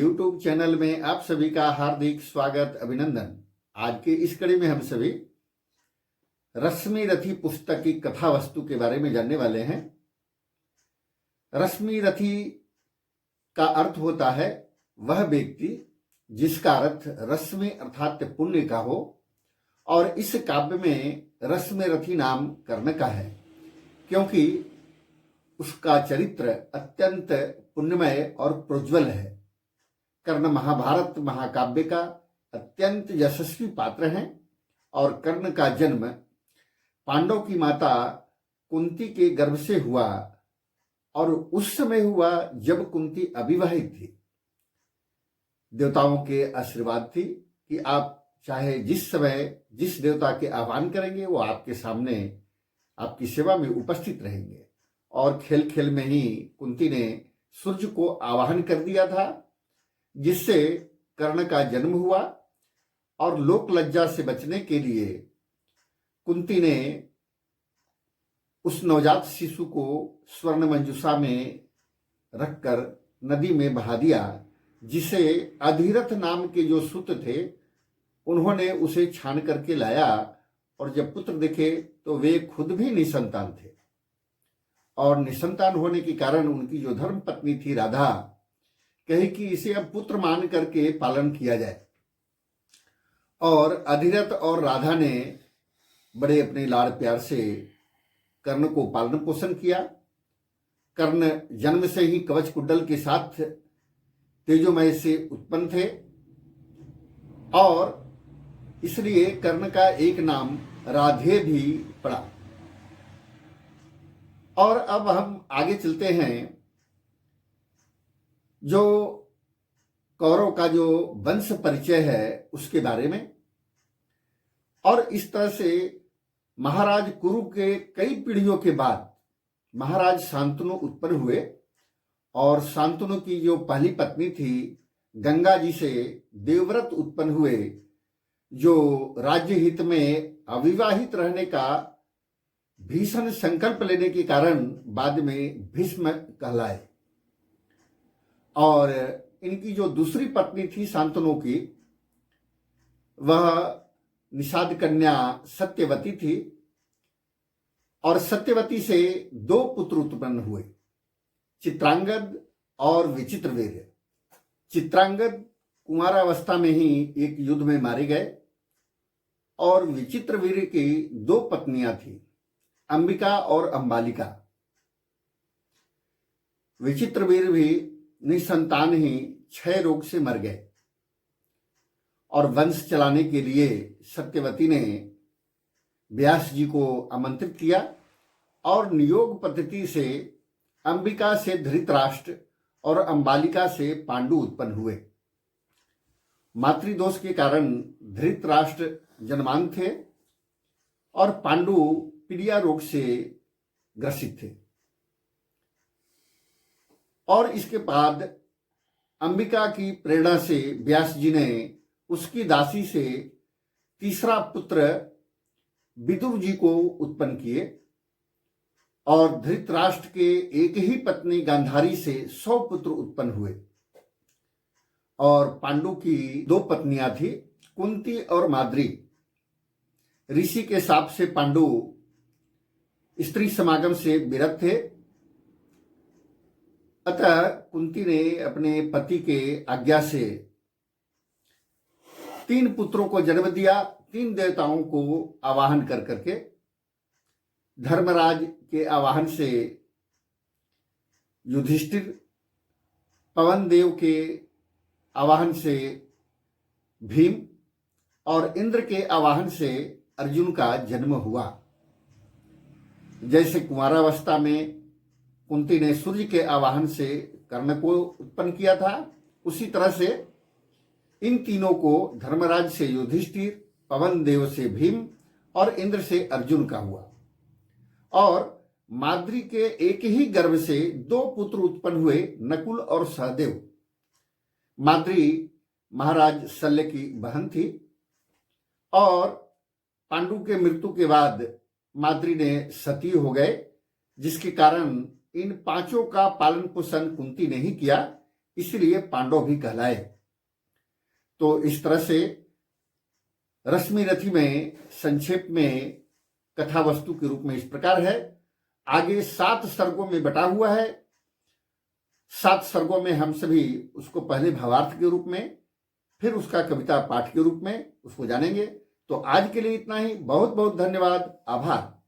YouTube channel में आप सभी का हार्दिक स्वागत अभिनंदन। आज के इस कड़ी में हम सभी रश्मि रथी पुस्तक की कथा वस्तु के बारे में जानने वाले हैं। रश्मि रथी का अर्थ होता है वह व्यक्ति जिसका अर्थ रश्मि अर्थात पुण्य का हो, और इस काव्य में रश्मि रथी नाम कर्ण का है क्योंकि उसका चरित्र अत्यंत पुण्यमय और प्रज्वल है। कर्ण महाभारत महाकाव्य का अत्यंत यशस्वी पात्र हैं और कर्ण का जन्म पांडव की माता कुंती के गर्भ से हुआ और उस समय हुआ जब कुंती अविवाहित थी। देवताओं के आशीर्वाद थी कि आप चाहे जिस समय जिस देवता के आह्वान करेंगे वो आपके सामने आपकी सेवा में उपस्थित रहेंगे। और खेल खेल में ही कुंती ने सूर्य को आवाहन कर दिया था, जिससे कर्ण का जन्म हुआ। और लोक लज्जा से बचने के लिए कुंती ने उस नवजात शिशु को स्वर्ण मंजूषा में रखकर नदी में बहा दिया, जिसे अधिरथ नाम के जो सूत थे उन्होंने उसे छान करके लाया। और जब पुत्र दिखे तो वे खुद भी निसंतान थे, और निसंतान होने के कारण उनकी जो धर्म पत्नी थी राधा कही कि इसे अब पुत्र मान करके पालन किया जाए। और अधिरथ और राधा ने बड़े अपने लाड़ प्यार से कर्ण को पालन पोषण किया। कर्ण जन्म से ही कवच कुंडल के साथ तेजोमय से उत्पन्न थे और इसलिए कर्ण का एक नाम राधे भी पड़ा। और अब हम आगे चलते हैं। जो कौरव का जो वंश परिचय है उसके बारे में। और इस तरह से महाराज कुरु के कई पीढ़ियों के बाद महाराज शांतनु उत्पन्न हुए, और शांतनु की जो पहली पत्नी थी गंगा जी से देवव्रत उत्पन्न हुए, जो राज्य हित में अविवाहित रहने का भीषण संकल्प लेने के कारण बाद में भीष्म कहलाए। और इनकी जो दूसरी पत्नी थी शांतनु की, वह निषाद कन्या सत्यवती थी, और सत्यवती से दो पुत्र उत्पन्न हुए, चित्रांगद और विचित्रवीर्य। चित्रांगद कुमारावस्था में ही एक युद्ध में मारे गए, और विचित्रवीर्य की दो पत्नियां थी, अंबिका और अंबालिका। विचित्रवीर्य भी निसंतान ही क्षय रोग से मर गए, और वंश चलाने के लिए सत्यवती ने व्यास जी को आमंत्रित किया, और नियोग पद्धति से अंबिका से धृतराष्ट्र और अंबालिका से पांडु उत्पन्न हुए। मातृदोष के कारण धृतराष्ट्र जन्मांध थे और पांडु पीलिया रोग से ग्रसित थे। और इसके बाद अंबिका की प्रेरणा से व्यास जी ने उसकी दासी से तीसरा पुत्र विदुर जी को उत्पन्न किए, और धृतराष्ट्र के एक ही पत्नी गांधारी से 100 पुत्र उत्पन्न हुए। और पांडु की दो पत्नियां थी, कुंती और माद्री। ऋषि के शाप से पांडु स्त्री समागम से विरत थे, अतः कुंती ने अपने पति के आज्ञा से 3 पुत्रों को जन्म दिया, 3 देवताओं को आवाहन कर करके। धर्मराज के आवाहन से युधिष्ठिर, पवन देव के आवाहन से भीम, और इंद्र के आवाहन से अर्जुन का जन्म हुआ। जैसे कुमारावस्था में कुंती ने सूर्य के आवाहन से कर्ण को उत्पन्न किया था, उसी तरह से इन तीनों को धर्मराज से युधिष्ठिर, पवन देव से भीम और इंद्र से अर्जुन का हुआ। और माद्री के एक ही गर्भ से 2 पुत्र उत्पन्न हुए, नकुल और सहदेव। माद्री महाराज शल्य की बहन थी, और पांडु के मृत्यु के बाद माद्री ने सती हो गए, जिसके कारण इन 5 का पालन पोषण कुंती ने ही किया, इसलिए पांडव भी कहलाए। तो इस तरह से रश्मि रथी में संक्षेप में कथा वस्तु के रूप में इस प्रकार है। आगे 7 सर्गों में बटा हुआ है। 7 सर्गों में हम सभी उसको पहले भावार्थ के रूप में, फिर उसका कविता पाठ के रूप में उसको जानेंगे। तो आज के लिए इतना ही। बहुत बहुत धन्यवाद, आभार।